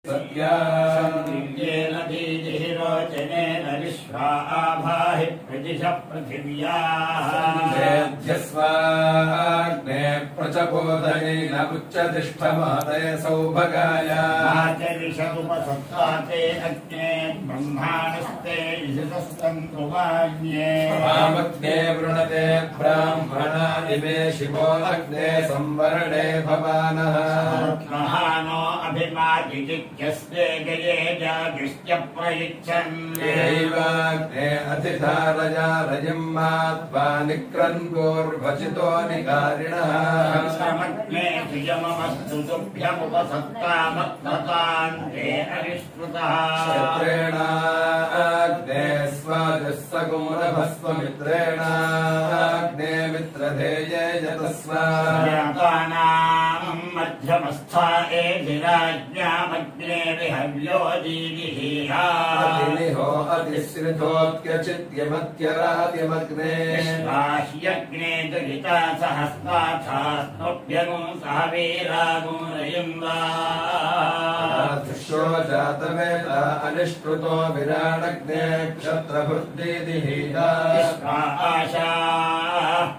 सत्यान्येन दीजिरोचनेन विश्वा आभाहि प्रजिश पृथिव्याः संजेध्यस्वाग्ने प्रचपोदयेन उच्चतिष्ठमादय सौभगाय माचरिषमुपसत्ताते अग्ने ब्रह्माणस्ते इषतस्तन्तु वाग्ये वामग्ने वृणते ब्राह्मणा इमे शिवो अग्ने संवरणे भवानः महानो अभिमाजिजिज्ञस्ते गये जागिश्च प्रयुच्छन् एवाग्ने अधिधारया रयं मात्वा निक्रन् गोर्भचितो निकारिणः समग्ने सुयममस्तु तुभ्यमुपसत्तामत्ततान्ते अरिष्कृतः क्षेत्रेणाग्ने स्वाजस्सगुमरभस्वमित्रेणाग्ने मित्रधेये यतस्वा मध्यमस्था एधिराज्ञामग्ने विहव्यो दीदिः अतिनिहो अतिश्रितोऽत्यचित्यमत्यरातिमग्ने बाह्यग्ने दुरिता सहस्ताथास्त्वभ्यगुं सह वीरागुं रयिं वा दृश्यो जातवेदा अनिष्कृतो विराडग्ने क्षत्रभृद्दीदिः आशाः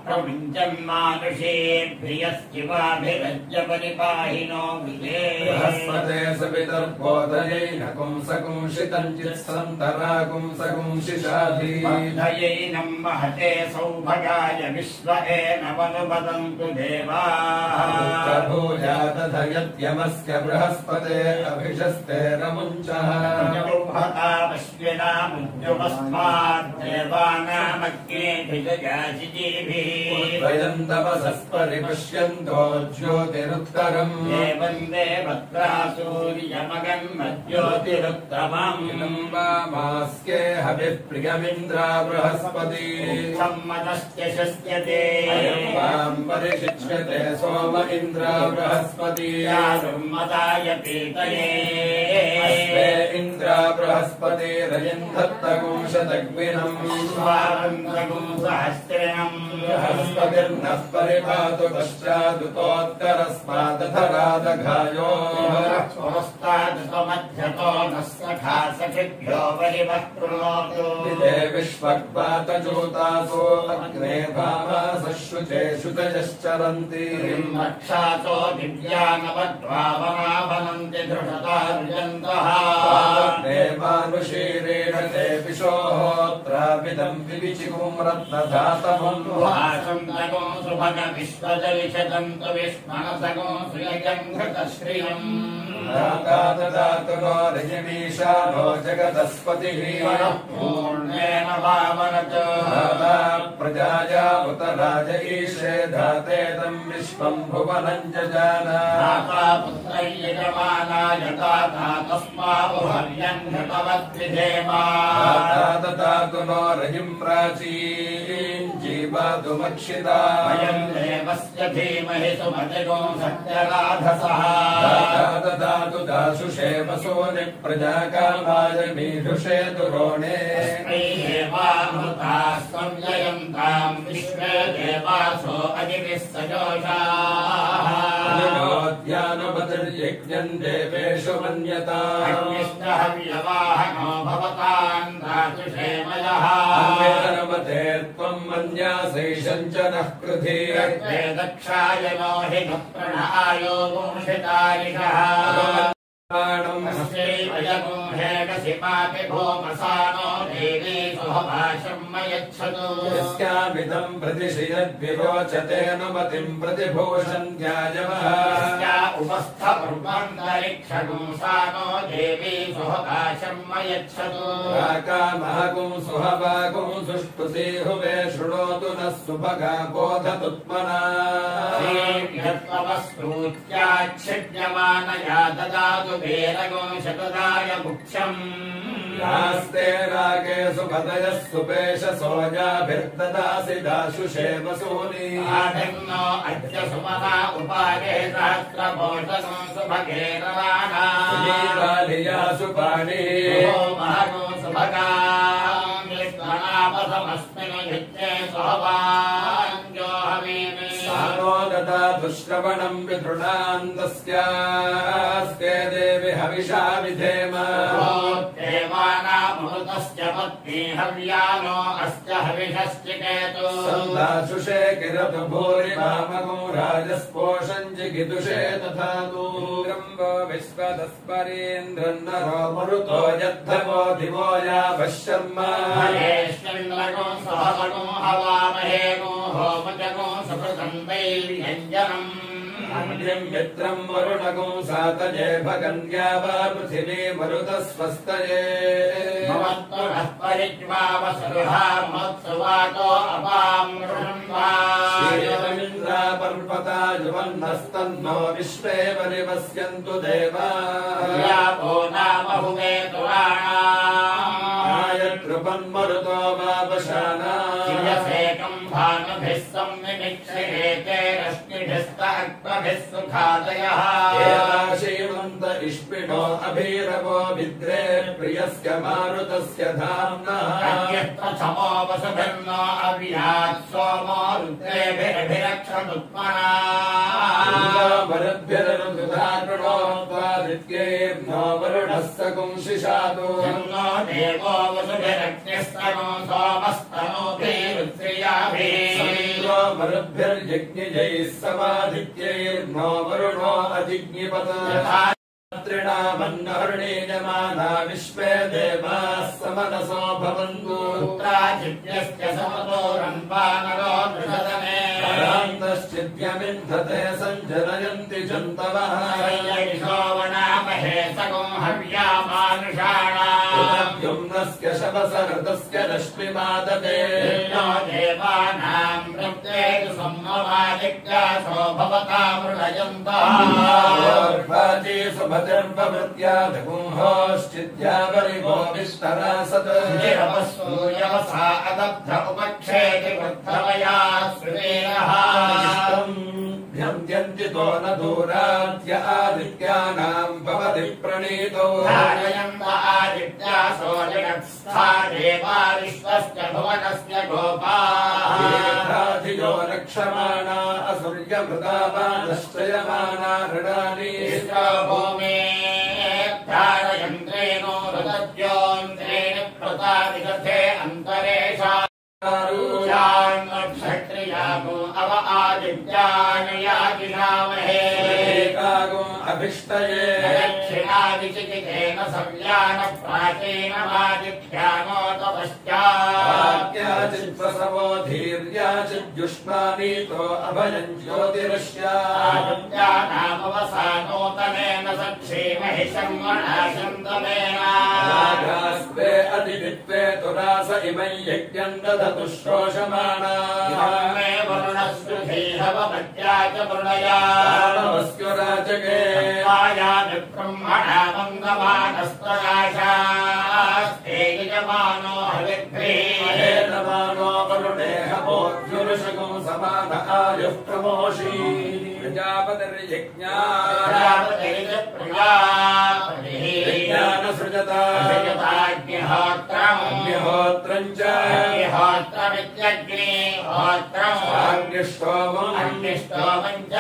प्रमुञ्चन्मानुषेभ्यस्तिवाभिरज्य परिपाहिनो विदे बृहस्पते सवितर्पोदयैनकुं सकुंशितञ्चित्सन्तराकुं सकुंशिषाधीमध्ययैनं महते सौभगाय विश्व एनमनुपदन्तु देवाः प्रभूजातधयत्यमस्य बृहस्पते अभिषस्ते रमुञ्चः परिपश्यन्तो ज्योतिरुत्तरम् वन्दे भद्रासूर्यमगन्मज्योतिरुत्तमम् वामास्के हविः प्रियमिन्द्रा बृहस्पति सम्मतस्य शस्यते वां परिशिच्यते सोम इन्द्रा बृहस्पति मताय पीतये इन्द्रा बृहस्पति रयन्धत्तगुंशदग्विनम् स्वावन्द्रगुंसहस्रिणम् बृहस्पतिर्नः परिपातु पश्चादुतोत्तरस्मादधरादघायो पुरस्तादुतमध्यतो नः सखा सखिभ्यो वरिवः कृणोतु विदे विश्वग्वातजूतासो अग्ने भामासः शुचे शुचयश्चरन्ति रक्षासो दिव्यानवद्भावनाभनन्ति धृषतार्यन्तः देवानुशीरेण ते पिशोहोत्राभिदम् विविचिकुं रत्नधातवम् वासन्तगो सुभग विश्वजलिषदन्तु विष्णसगो सुयजङ्घृतश्रियम् दातुनो रजनीशानो जगदस्पतिः पूर्णेन वामनत् प्रजाया उत राज ईशे धातेदम् विश्वम् भुवनम् जजान पुत्रयजमानाय दाता तस्माहुहर्यङ्घृतवद्विधेमा दातुनो रजिम् प्राचीन् जीवातुमक्षिता वयम् देवस्य धीमहि सुमतिगो सत्यराधसः दातु दाशुषे वसूनि प्रजाकामाय मीढुषे दुरोणे देवामृताः संययन्ताम् विश्वे देवासो अजिभिः सजोषाः ध्यानपतिर्यज्ञम् देवेषु मन्यताम् हव्यवाहनो भवताम् दाशुषे मयः मते त्वम् मन्यासैषम् च नः कृधि दक्षायनो हि न प्रणआयो वंशितारिषः भोमसानो देवी सुहभाषम् मयच्छतु यस्यामिदम् प्रतिशि यद्विरोचतेऽनुमतिम् प्रतिभूषन्त्याजवः उपस्थ पूर्वान्तरिक्षगुंसानो देवी सुहभाषम् मयच्छतु कामागुं सुहभागुं सुष्टुसीहुवे शृणोतु नः सुभगा बोधतुत्मना स्तूत्याच्छिद्यमानया ददातु वीरगुं शतदाय मुख्यम् यास्ते रागे सुपदयः सुपेश सोजाभिर्ददासि दाशुषे वसूनि आभिन्नो अद्य सुमना उपाये सहस्रभोषगो सुभगे रवाना सुपाणि महगो सुभगाम् विष्णनामसमस्मिन् नित्ये सोभाञ्जो हवीमि नो ददातु श्रवणम् विधृणान्तस्यास्ते देवि हविषा विधेम देवानामृतस्य पत्नी हव्यानो अस्य हविषश्चिकेतु सन्दाशुषे किरतु भूरि वामगो राजस्पोषम् जिगिदुषे तथा दूरम्बो विश्वदस्परेन्द्रन्नरो मरुतो यद्धवो दिवो यावः शर्मा हरेश्चन्द्रगो सहगो हवामहेगो होमजगो सुकृतम् वैर्यञ्जनम् अग्निम् मित्रम् वरुणगो सातये भगन्या वा पृथिवी मरुतः स्वस्तये भवत्तुरः परिज्वावसुहा मत्सुवातो अपाम् ऋण्वा श्रीरमिन्द्रा पर्वता युवन्नस्तन्नो विश्वे परिवस्यन्तु देवा यापो कृपन्मरुतो वावशाना शिरसेकम् भानुभिः संनिमिक्षेते रश्मिभिस्त अक्वभिः सुखादयः श्रीमन्त इष्पिणो अभीरवो विद्रे प्रियस्य मारुतस्य धाम्नः प्रथमो वसुभिर्नो अव्यात् सोमो रुद्रेभिरभिरक्षदुत्मना वरुद्भिरनुधाकृणोत्वादित्यैर्नो वरुणः सकुंशिषातो देवो वसुभिरग्निस्तनो सोमस्तनोभिरुद्रियाभिः मरुद्भिर्यज्ञजैः समादित्यैर्नो वरुणो अधिज्ञिपत त्रिणामन्नहर्णीयमाना विश्वे देवाः समनसो भवन्तु पुत्राचिद्यस्य समतो रम्पानरो दृषदने परान्तश्चिद्यमिन्धते सञ्जनयन्ति जन्तवः वनामहे सगो हव्यामानुषाणाम् युम्नस्य शवसहृतस्य रश्मिमादते देवानाम् प्रत्येतु सम्मवादित्यासो भवता मृडयन्तः सुभतिर्भवत्यादगुंहोश्चिद्यावरिवो विस्तरासत् सूर्यवसा अदब्ध उपक्षेति वृद्धवया श्रुतेरः भ्यन्त्यन्तितो न दूराद्य आदित्यानाम् भवति प्रणीतो धारयन्त आदित्यासो जगत्स्था देवा विश्वस्य भुवनस्य गोपाधियो रक्षमाणा असुर्यमृता वा नश्चयमाना ऋणानि भूमे धारयन्त्रेणो रतद्योन्त्रेण प्रताविदथे अन्तरेषा क्षत्रियागो अव आदित्यानयाजिषामहे एकागो अभिष्टये दक्षिणादिचिकितेन संज्ञान प्राचीनमादित्यानोतपश्चाच्चित्प्रसवो धीर्याचिद्युष्मानीतो अभयम् ज्योतिरस्यानामवसानोतनेन सक्षेमहि शर्मणाशन्तमेन रागास्ते अतिवित्ते तुरास इमै यज्ञम् दधतु श्रोषमाणा वरुणस्रुधेहवमद्या च वृणया राजके ब्रह्मणा मङ्गमानस्तराशास्ते यजमानो हविर्भेदमानो वरुणेह बोध्युरुषगो समान आयुः प्रमोषी प्रजापतिर्यज्ञानसृजता अग्निहोत्रम् च अग्निष्टोमम् च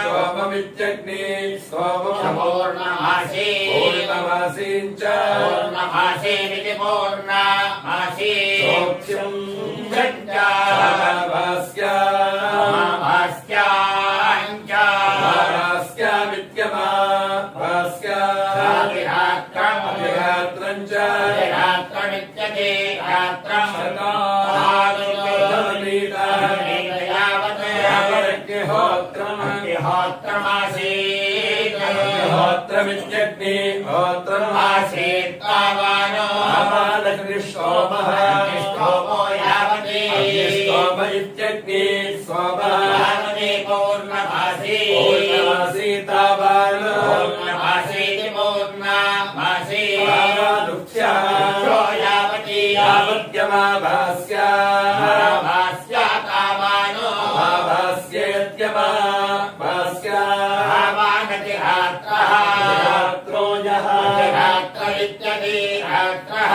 सोममित्यग्नि पूर्णमासी पूर्णमासीम् च पूर्णमासीरिति पूर्णमासी सोक्ष्यम् भास्यामित्यमाभास्यात्रम् च रात्रमित्यते रात्रम् होत्रमित्यग्नि होत्रमासीत् तावानो अपालकृष्टोमः स्तोमो यावति स्तोम इत्यग्नि सोमः पूर्णमासी पूर्णमासी तावानो पूर्णमासीति पूर्णमासी यावति यावत्यमाभास्या भास्या तावानो भास्येत्यमाभास्या रात्रो यः रात्रमित्यति रात्रः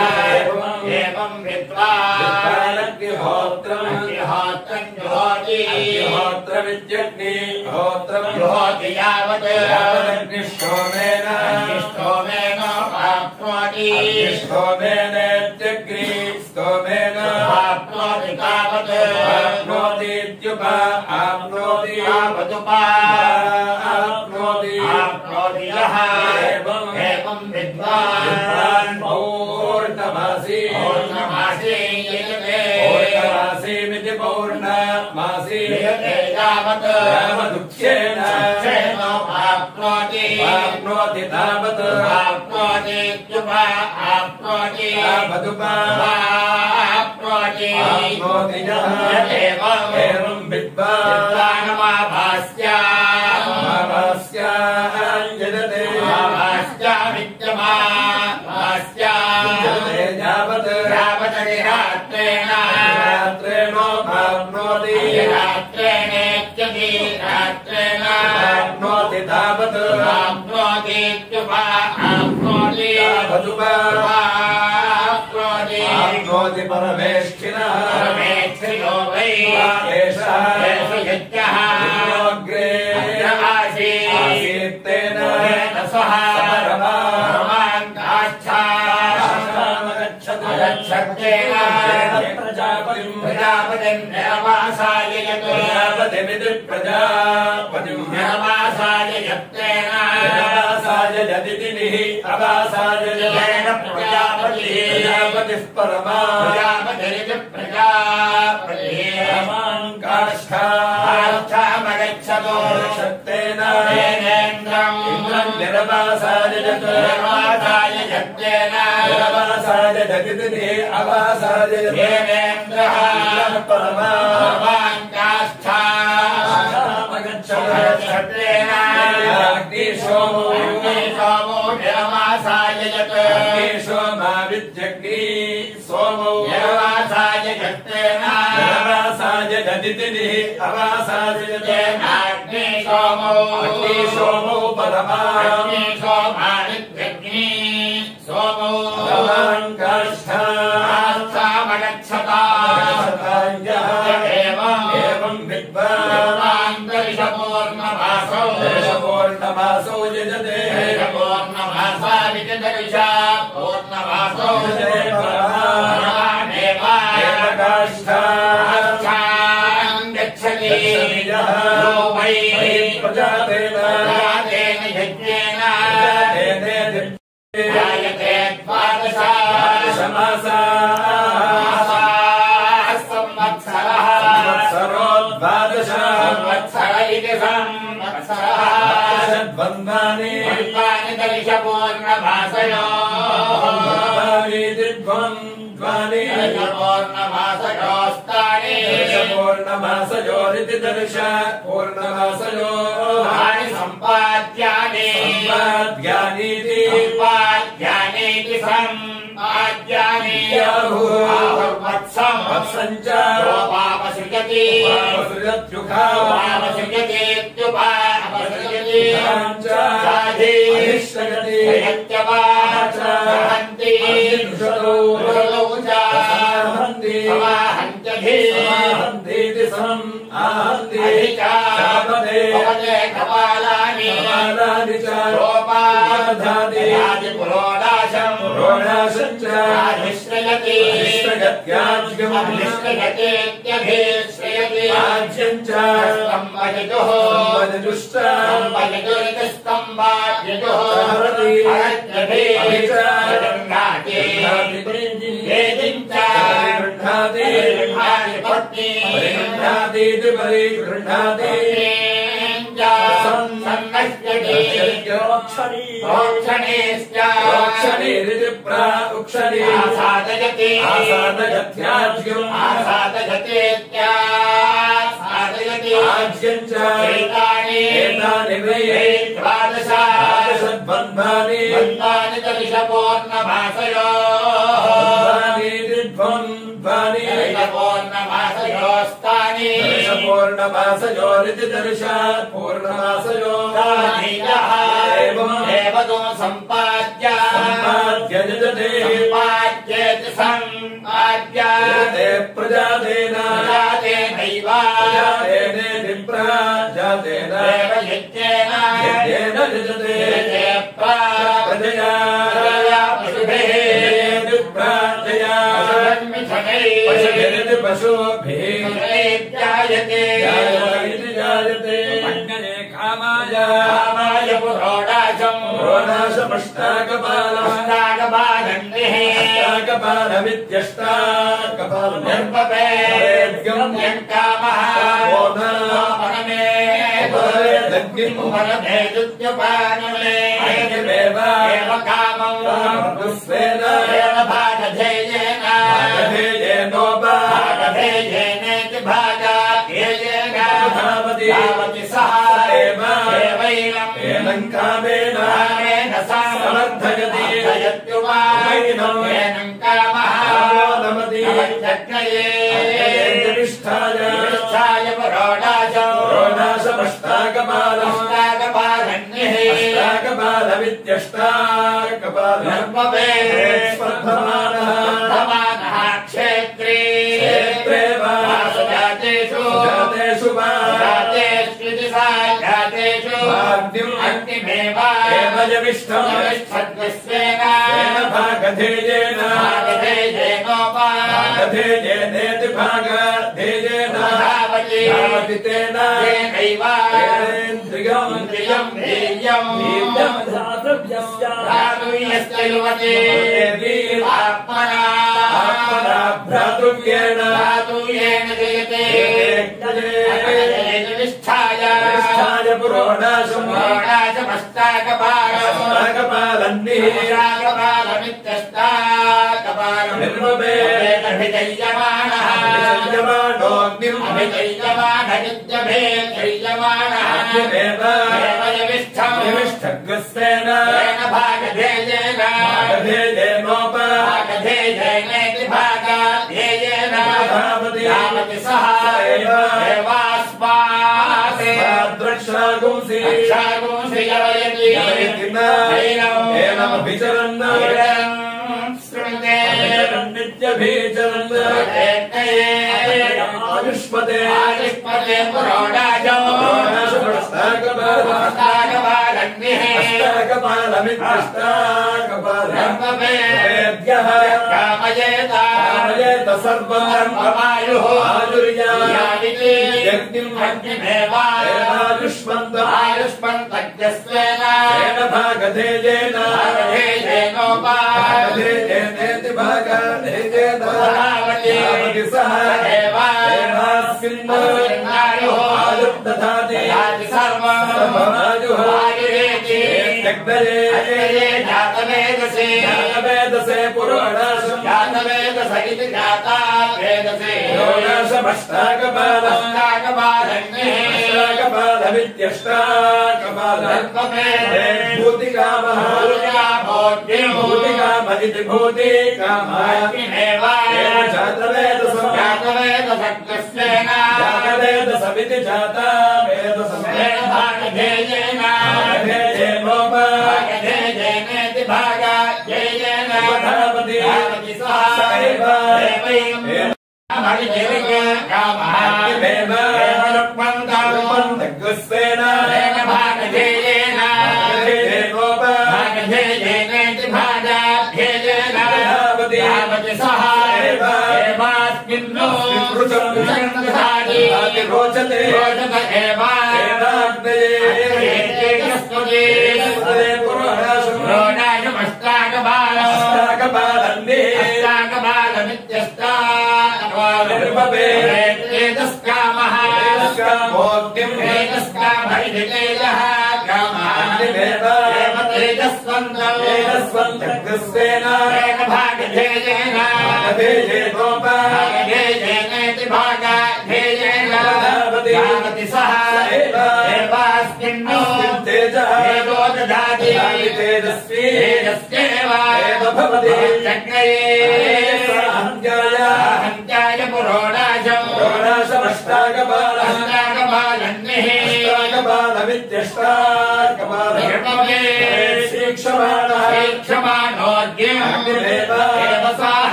एवम् विद्वान् अग्निहोत्रम् ज्योति अग्निहोत्र विद्यग्नि होत्रं जुहोति यावत् यावदग्निष्टोमेन आप्नोति अग्निष्टोमेनेत्यग्नि स्तोमेन आप्नोति तावत् आप्नोतीत्युपा आप्नोति तावदुपा आप्नोति आप्नोति यः एवं विद्वान् पौर्णमासी पौर्णमासीमिति पौर्णमासी यावत् यावदुख्येन आप्नोति आप्नोति तावत् आप्नोतीत्युपा आप्नोति तावदुपा आप्नोति आप्नोति यः एवं विद्वान् आप्नोति तावत् आप्नोति परमेष्ठिनः एषः यज्ञोऽग्रे आसीत्तेन सह प्रजापतिमिति प्रजापतिम् प्रजासाय यदितिनिः अवासाय प्रजापतिः परमा परमान् काष्ठामगच्छतो शक्तेन इन्द्रम् निरवासाय निरवासाय यदितिनिः अवासाय देवेन्द्रः परमान् काष्ठामगच्छतेन अग्निशोमो निरवासाय अग्निशोमा विद्यग्नि सोमो निरवासाय यत्तेन निरवासाय यदितिनिः अवासाय अग्निशोमो परमान् सोमानित्यग्नि सोमो परमान् काष्ठामगच्छता एवं विद्वान् दर्शपूर्णमासो यजते प्रजातेन यज्ञेन जायते द्वादशमासा संवत्सरो द्वादश संवत्सर इति संवत्सरः द्वन्द्वानि द्वन्द्वानि पूर्णमासयोरिति दर्श पूर्णमासयो सम्पाद्यानीति वत्सञ्च पापसृजति पूर्णमासयोरिति दर्श पूर्णमासयो सम्पाद्य यजते प्रजातेन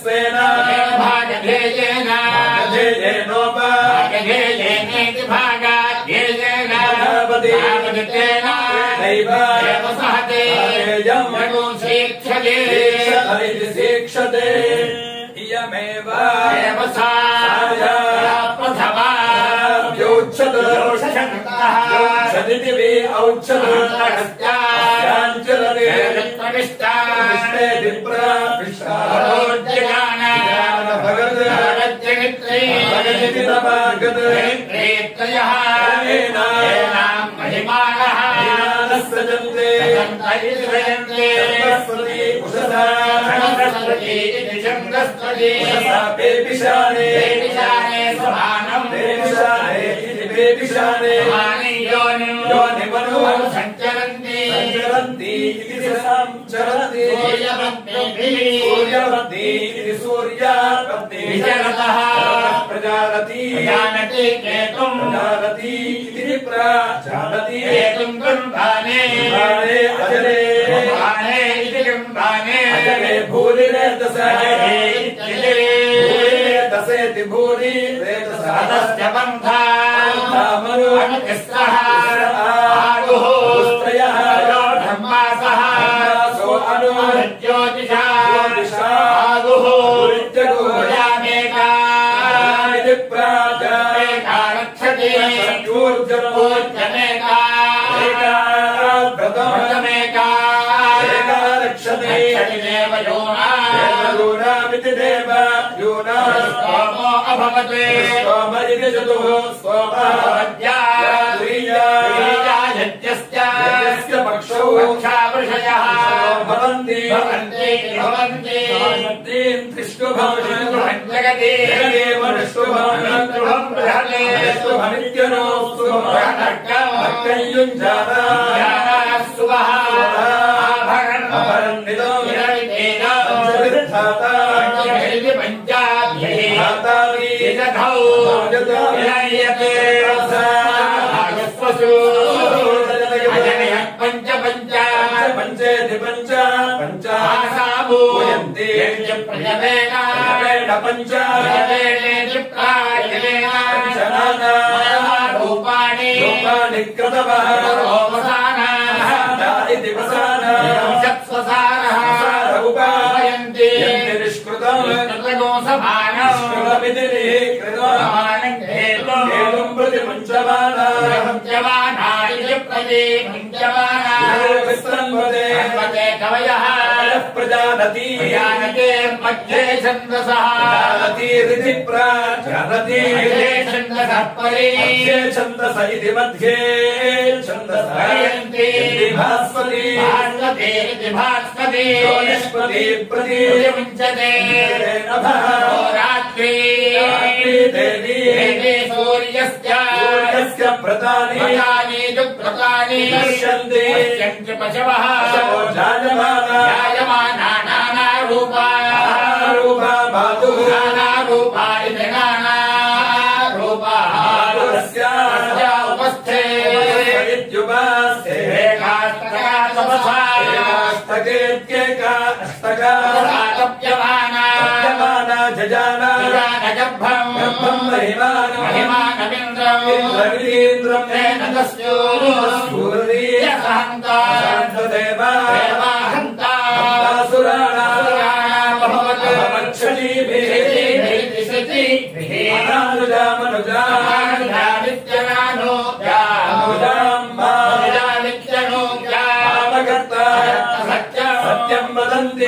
Sena शिक्षते शिक्षते इयमेव सा प्रथमा योच्छदिति वे औच्छदस्याञ्चलते संचरन्ति सूर्यवन्ति सूर्यावन्ति प्रजानति प्रजानति इति प्रजानति कुम्भाने अजरे अजरे भूरि दशेति भूरि रेतस्य पन्था प्रजानति मध्ये छन्दसः प्रजानति छन्दसः परे छन्दस इति मध्ये छन्दस भास्वती भास्वती निष्पति प्रति मुञ्चते रात्रि देवी सूर्यस्य व्रतानि दृश्यन्ते पशवः जायमाना नानारूपा मातुः नानारूपा इति नानारूपा उपस्थे जजाना सत्यं वदन्ति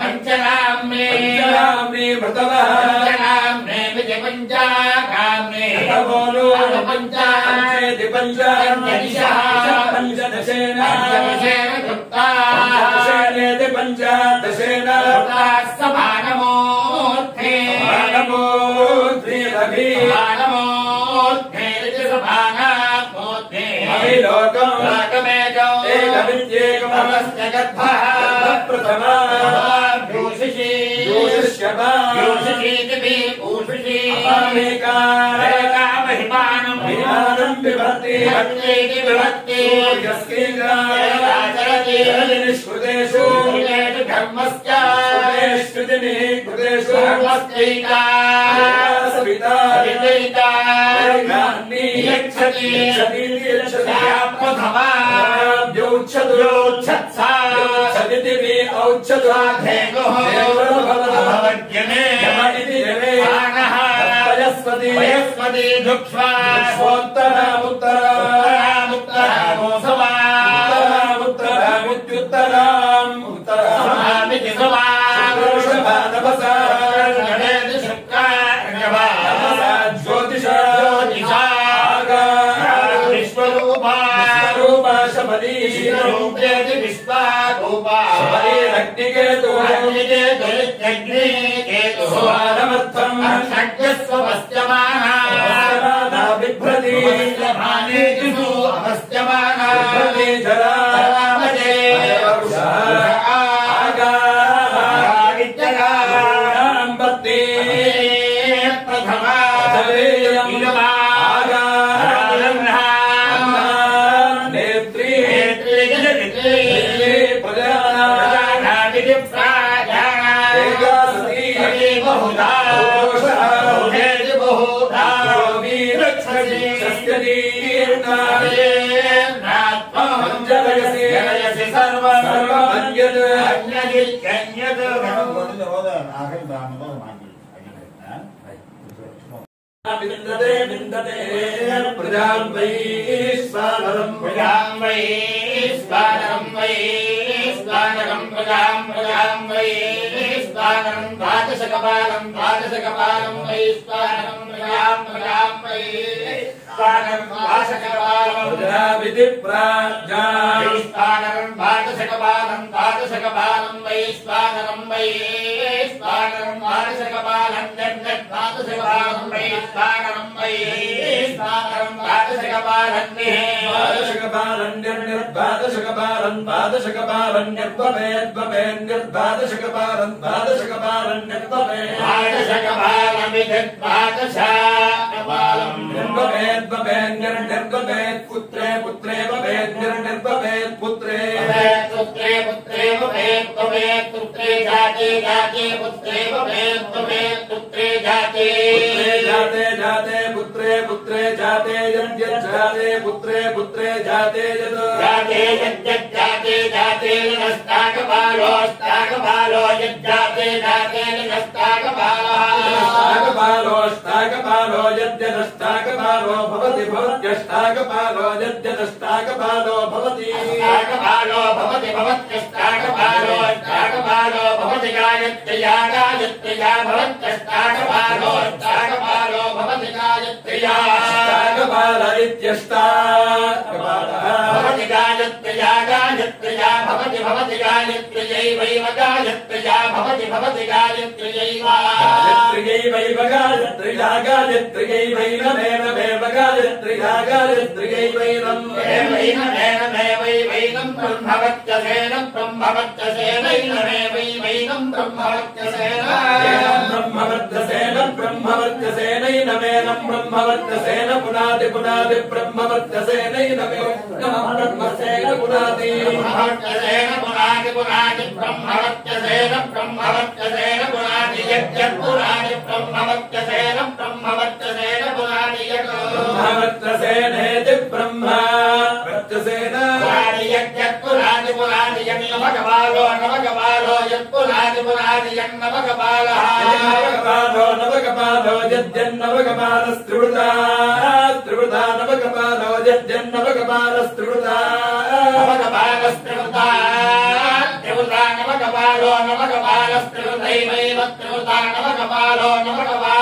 पंचनाम्नी पंचाकाम्ये बोलो पंचेति पंचदिशः पंचदशेन कृत्वा दशेनेति पंचदशेन समानमोऽर्थे अभिलोकम् लोकमेकम् एकविद्येकमस्य गद्भः प्रथमा ज्योतिष्यपा महिमानम् विभक्ति निष्कृतेषु धर्मस्य कृतेषु धर्मस्यैका सविता प्रथमा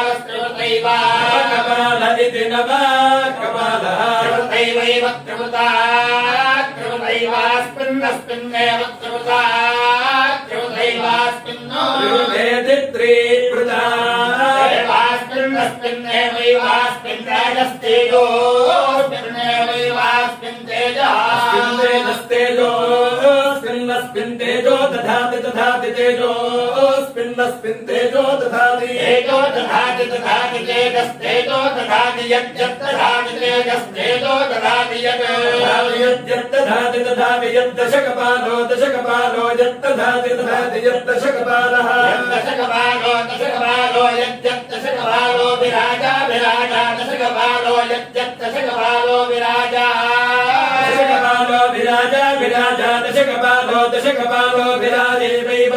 वयस्पति कपाल इति नमः कपालः त्रिवदैवैव त्रिवृता त्रिवदैवास्मिन्नस्मिन्नेव त्रिवृता त्रिवदैवास्मिन्नो त्रिवृतेति त्रिवृता देवास्मिन्नस्मिन्नेवैवास्मिन् राजस्तेजो स्मिन्नेवैवास्मिन् तेजः स्मिन्नस्मिन् तेजो दधाति दधाति तेजो स्मिन्नस्मिन् तेजो दधाति तेजो दधाति दधाति तेजस्तेजो दधाति यज्जद्दधाति तेजस्तेजो दधाति यद्दधाति दधाति यद्दशकपालो दशकपालो यद्दधाति दधाति यद्दशकपालः दशकपालो दशकपालो यज्जद्दशकपालो विराजा विराजा दशकपालो यज्जद्दशकपालो विराजा दशकपालो विराजा विराजा दशकपालो दशकपालो विराजेवैव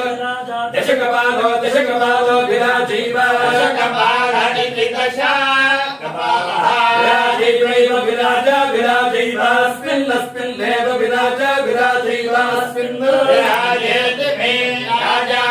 दशकपालो दशकपालो विराजैव दशकपालनिति दशकपालः विराजैवैव विराजा विराजैवास्मिन्नस्मिन्नेव विराजा विराजैवास्मिन् विराजेति मे राजा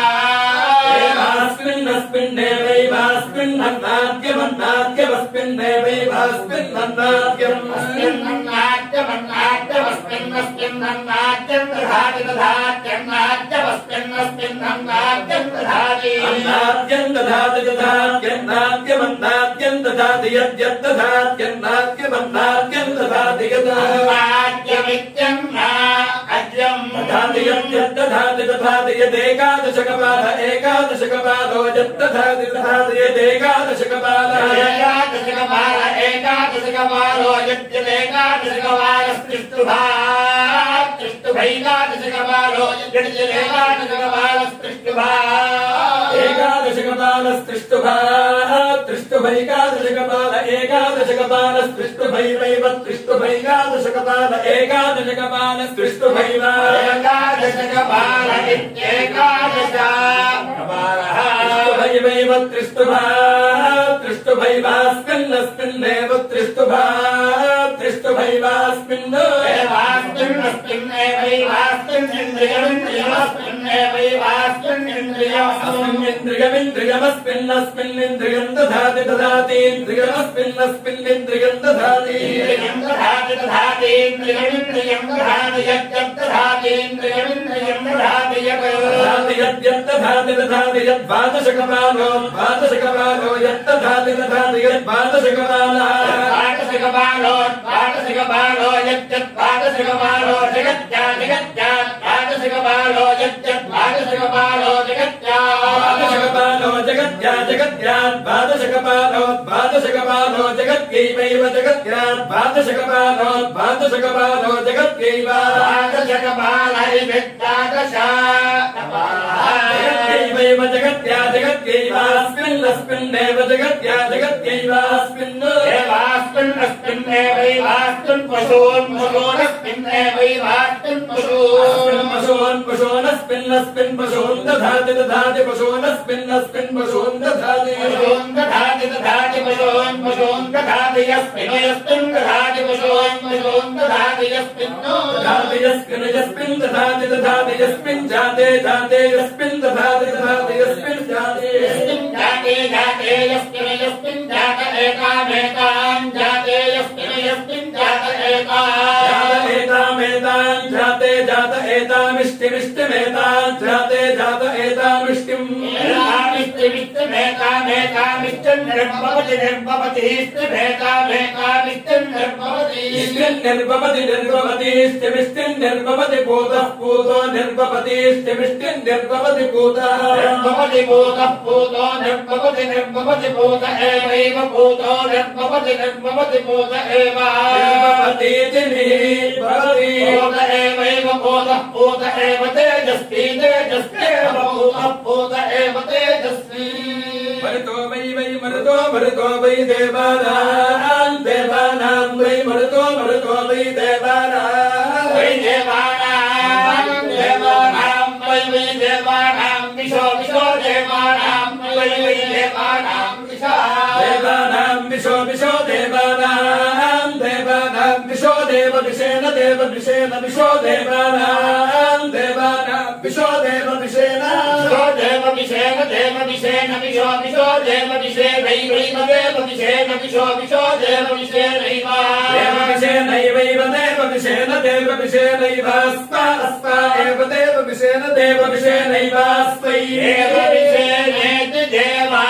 अस्मिन्नस्मिन्नेवैवास्मिन्नन्नाद्यमन्नाद्यमस्मिन्नेवैवास्मिन्नन्नाद्यम् अस्मिन्नन्नाद्यमन्नाद्यमस्मिन्नस्मिन्नन्नाद्यम् दधाति दधात्यन्नाद्यमस्मिन्नस्मिन्नन्नाद्यम् दधाति अन्नाद्यम् दधाति दधात्यन्नाद्यमन्नाद्यम् दधाति यद्यद्दधात्यन्नाद्यमन्नाद्यम् दधाति अन्नाद्यमित्यन्नाद्यम् दधाति यद्यद्दधाति दधाति यदेकादशकपाल एकादशकपालो यद्दधाति दधाति यदेकादशकपालः एकादशकपाल एकादशकपालो यद्यदेकादशकपालस्त्रिष्टुभा त्रिष्टुभैकादशकपालो यद्यदेकादशकपालस्त्रिष्टुभा एकादशकपालस्त्रिष्टुभा त्रिष्टुभैकादशकपाल एकादशकपालस्त्रिष्टुभैवैव त्रिष्टुभैकादशकपाल एकादशकपालस्त्रिष्टुभैव एकादशकपाल इत्येकादशकपालः त्रिष्टुभैवैव त्रिष्टुभा त्रिष्टुभैवास्मिन्नस्मिन्नेव त्रिष्टुभा त्रिष्टुभैवास्मिन् अस्मिन्निन्द्रियमिन्द्रियमस्मिन्नस्मिन्निन्द्रियम् दधाति दधाति इन्द्रियमस्मिन्नस्मिन्निन्द्रियम् दधाति यद्यद्दधाति दधाति यद्वादशकपालो द्वादशकपालो यद्दधाति दधाति यद्वादशकपालः द्वादशकपालो यद्यद्वादशकपालो जगत्या जगत्या द्वादशकपालो यद्यद्वादशकपालो जगत्या द्वादशकपालो जगत्या जगत्या द्वादशकपालो द्वादशकपालो जगत्यैवैव जगत्या द्वादशकपालो द्वादशकपालो जगत्यैव जगत्यैवैव जगत्या जगत्यैवास्मिन्नस्मिन्नेव जगत्या जगत्यैवास्मिन् देवास्मिन्नस्मिन्नेवैवास्मिन् पशून् पशूनस्मिन्नस्मिन् पशून् दधाति दधाति पशूनस्मिन्नस्मिन् पशून् दधाति पशून् दधाति यस्मिन् यस्मिन् दधाति पशून् दधाति यस्मिन् दधाति यस्मिन् यस्मिन् दधाति दधाति यस्मिन् जाते जाते यस्मिन् दधाति दधाति यस्मिन् जाते जाते यस्मिन् यस्मिन् जात एकामेकाम् जाते यस्मिन् यस्मिन् जात एतामेताम् जाते जात एतामिष्टिमिष्टिमेताम् जाते जात एतामिष्टिम् एकामेकामिष्टम् निर्भवति निर्भवति इष्टिमेकामेकामिष्टम् निर्भवति निर्भवति निर्भवति इष्टिमिष्टिम् निर्भवति पूतः पूतो निर्भवति इष्टिमिष्टिम् निर्भवति पूतः निर्भवति पूतः पूतो निर्भवति निर्भवति पूत एवैव पूतो निर्भवति निर्भवति पूत एव निर्भवतीति निर्भवति पूत एवैव पूतः पूत एव तेजस्वी तेजस्वेव पूतः पूत एव तेजस्वी मरुतो वै वै मरुतो वै देवानाम् देवानाम् वै मरुतो वै देवानाम् वै देवानाम् देवानाम् वै वै देवानाम् विशो विशो देवानाम् वै वै देवानाम् देवानाम् विशो विशो देवानाम् देवानाम् विशो देव विशेन देव विशेन विशो देवानाम् देवानाम् विशो देव विशेन विशो देव विशेन विशो विशो देव विशेनैवैव देव विशो विशो देवविशेनैव देवविशेनैवैव देवविशेन देवविशेनैवास्मा अस्मा एव देवविशेन देवविशेनैवास्मै देवविशेनेति देवा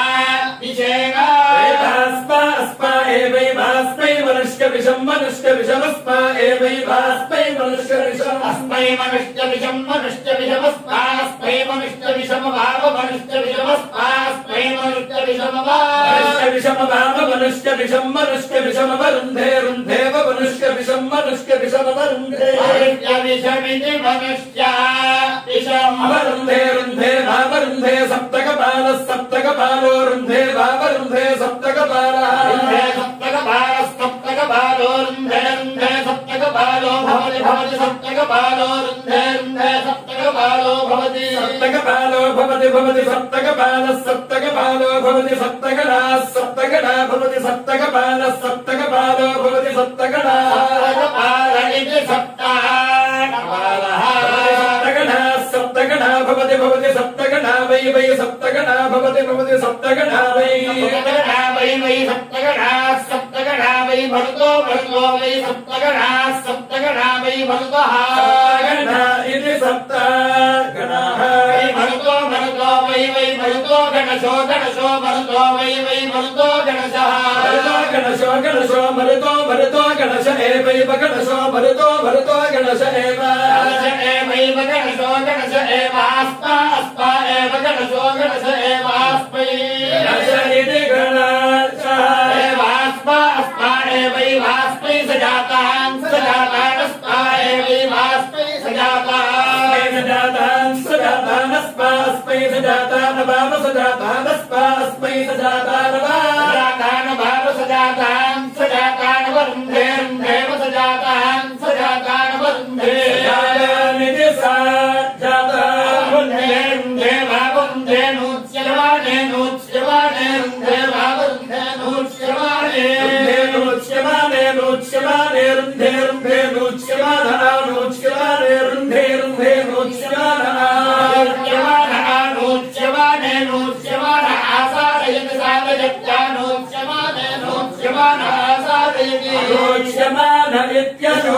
विशेना देवास्मा अस्मा एवैवास्मै मनुष्यविषम् मनुष्यविषमस्मा एवैवास्मै मनुष्यविषम् अस्मै मनुष्यविषम् मनुष्यविषमस्मास्मै मनुष्यविषमभाव मनुष्यविषमस्मास्मै मनुष्यविषमभाव मनुष्यविषम् मनुष्यविषमवरुन्धे रुन्धेव मनुष्यविषम् मनुष्यविषमवरुन्धे मनुष्यविषमिति मनुष्या विषम् अवरुन्धे रुन्धे भावरुन्धे सप्तकपालः सप्तकपालो रुन्धे भावरुन्धे सप्तकपालः सप्तकपालो रुन्धे रुन्धे सप्तकपालो भवति भवति सप्तकपालो रुन्धे रुन्धे सप्तकपालो भवति सप्तकपालो भवति भवति सप्तकपालः सप्तकपालो भवति सप्तकणाः सप्तकणा भवति सप्तकपालः सप्तकपालो भवति सप्तकणाः सप्तकपाल इति सप्तकपालः सप्तकणा सप्तकणा भवति भवति सप्तकणा वै वै सप्तकणा भवति भवति सप्तकणा वै सप्तकणा वै सप्तकणा सप्तकणा वै भरुतो भरुतो वै सप्तकणा सप्तकणा वै भरुतः सप्तकणा इति सप्तकणाः भरुतो भरुतो वै भरुतो गणशो गणशो भरुतो वै भरुतो गणशः गणशो गणशो मरुतो मरुतो गणश एवैव गणशो मरुतो मरुतो गणश एव गणशो गणश एवास्मा अस्मा एव गणशो गणश एवास्मै गणश इति गणशः एवास्मा अस्मा एवैवास्मै सजातान् सजातानस्मा एवैवास्मै सजातान् सजातानस्मा अस्मै सजातान् भाव सजातानस्मा अस्मै सजातान् भाव सजातान् सजातान् वरुन्धे रुन्धेव सजातान् सजातान् वरुन्धे निधि वरुन्धे रुन्धे भावरुन्धे नूच्यमाने नूच्यमाने रुन्धे भावरुन्धे नूच्यमाने नूच्यमाने नूच्यमाने रुन्धे रुन्धे नूच्यमानः नूच्यमाने रुन्धे रुन्धे नूच्यमानः नूच्यमाने नूच्यमानः आसादयति सादयत्या नूच्यमाने नूच्यमानः आसादयति नूच्यमान इत्यनो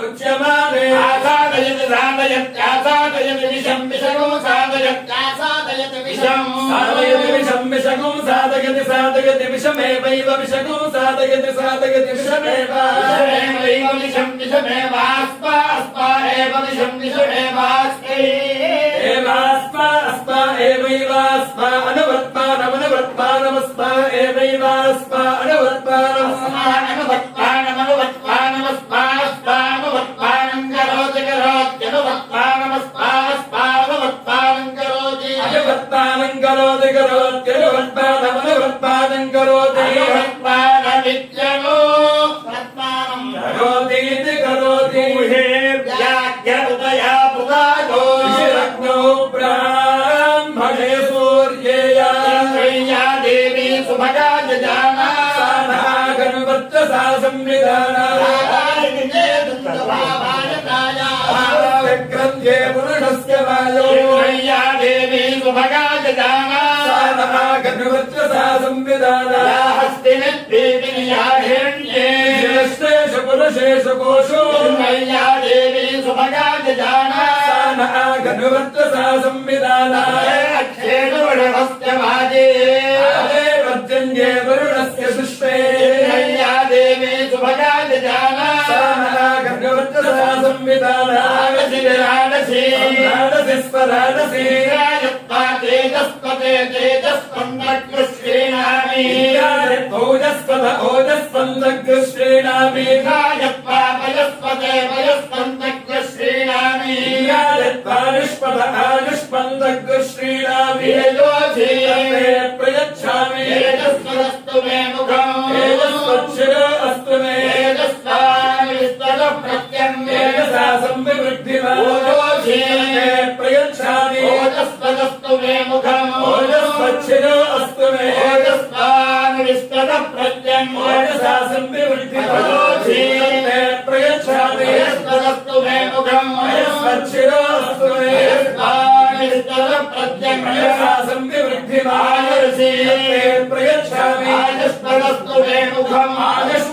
उच्यमाने आसादयति सादयत्यासादयति विषम् विषगो सादयत्यासादयति विषम् साधयति विषम् विषगुं साधयति साधयति विषमेवैव विषगुं साधयति साधयति विषमेव विषमेवैव विषम् विषमेवास्मा अस्मा एव विषम् विषमेवास्मै एवास्मा अस्मा एवैवास्मा अनुवर्त्मानमनुवर्त्मानमस्मा एवैवास्मा अनुवर्त्मानमस्मा अनुवर्त्मानमनुवर्त्मानमस्मास्मानुवर्त्मानम् करोति करोत्यनुवर्त्मानमस्मास्मानुवर्त्मानम् करोति अनुवर्त्मानम् करोति करोत्यनुवर्त्मानमनुवर्त्मानम् करोति अनुवर्त्मानमित्यनु करोतीति करोति व्याघ्य उदया पुरागो ऋषिरग्नौ ब्राह्मणे सूर्येया देवी सुभगा जजाना गणवर्चसा संविधाना विक्रम्ये पुरुषस्य वायो देवी सुभगा जजाना गणवर्चसा संविधाना हस्तिनिर्देविनियाहिरण्ये श्रेष्ठेषु पुरुषेषु कोषु देवी सुभगा जजाना गणवर्चसा संविधाना क्षेणुवृणस्य वाजे वर्जन्ये वरुणस्य सुष्टे देवी सुभगा जजाना गणवर्चसा संविधाना राडसी स्वराडसी तेजस्पते तेजस्पन्दकृष्णीणामि ओजस्पद ओजस्पन्दकृष्णीणामि पयस्पते पयस्पन्दकृष्णीणामि आयुष्पद आयुष्पन्दकृष्णीणामि प्रयच्छामि तेजस्पदस्तु मे मुखम् तेजस्पक्षिरो अस्तु मे प्रत्यम् तेजसा संविवृद्धिमान् प्रयच्छामि ओजस्पदस्तु मे मुखम् ओजस्पक्षिरो अस्तु मे ओजस्वानुविस्तद प्रत्यम् ओजसा संविवृद्धिमान् प्रयच्छामि ओजस्पदस्तु मे मुखम् ओजस्पक्षिरो अस्तु मे ओजस्वानुविस्तद प्रत्यम् ओजसा संविवृद्धिमान् प्रयच्छामि ओजस्पदस्तु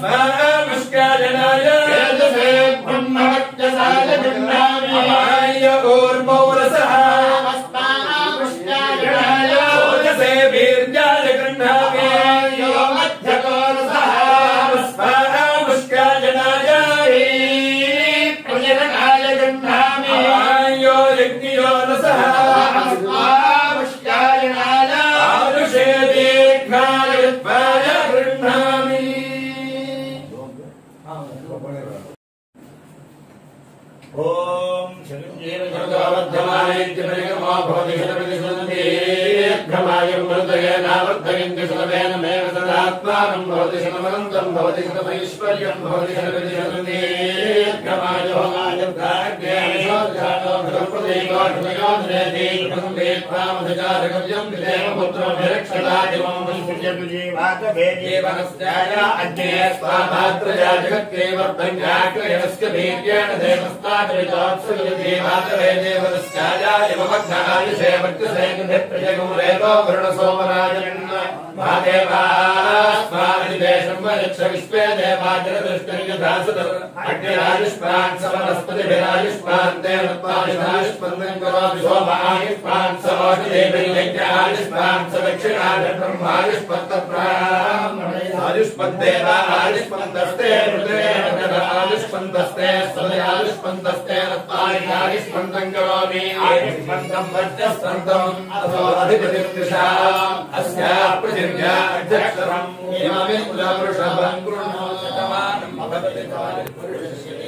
स्वामुष्काजनाय तेजसे ब्रह्मवत्यसाय गृह्णामि अपाय ऊर्मौरसः अस्मामुष्काजनाय ओजसे वीर्याय गृह्णामि यो मध्यकोरसः स्वामुष्काजनाय प्रजननाय गृह्णामि अपायो यज्ञयो रसः अस्मामुष्काजनाय आयुषे दीर्घाय त्वाय गृह्णामि ओम शरीर जगवद्धमायत्यपरिगमो भवति शतप्रतिशतदीर्घमायुं मृतये नावर्धयन्ति शतमेन मेव तदात्मानं भवति शतमनन्तं भवति शतमैश्वर्यं भवति शतप्रतिशतदीर्घमायुः आयुर्दाग्नेयशोधानो भगवप्रदेको हृदयोधनेति प्रसंवेत्वामधिकारकव्यं विदेवपुत्रोभिरक्षतादिवं विश्वजगुजीवात भेदेवनस्याय अग्ने स्वाभात्रया जगत्केवर्धन्याक्रयणस्य वीर्येण देवस्ता विश्वे देवाजुष्पान् समनस्पतिभिरायुष्पान् देवत्वायुष्पन्दं करोति सोमायुष्पान् सवोषिदेवैर्यज्ञायुष्पान् सदक्षिणायुष्पत्तप्रायुष्पद्देवा आयुष्पन्दस्ते आयुष्पन्दस्ते सदयायुष्पन्दस्ते आयुष्पन्दं करोमि आयुष्पन्दं वर्चस्पन्दम् अथो अधिपतिर्दिशाम् अस्याः पृथिव्या अध्यक्षरम् इमामे कुलपुरुषभं गृह्णोति शतमानं भवति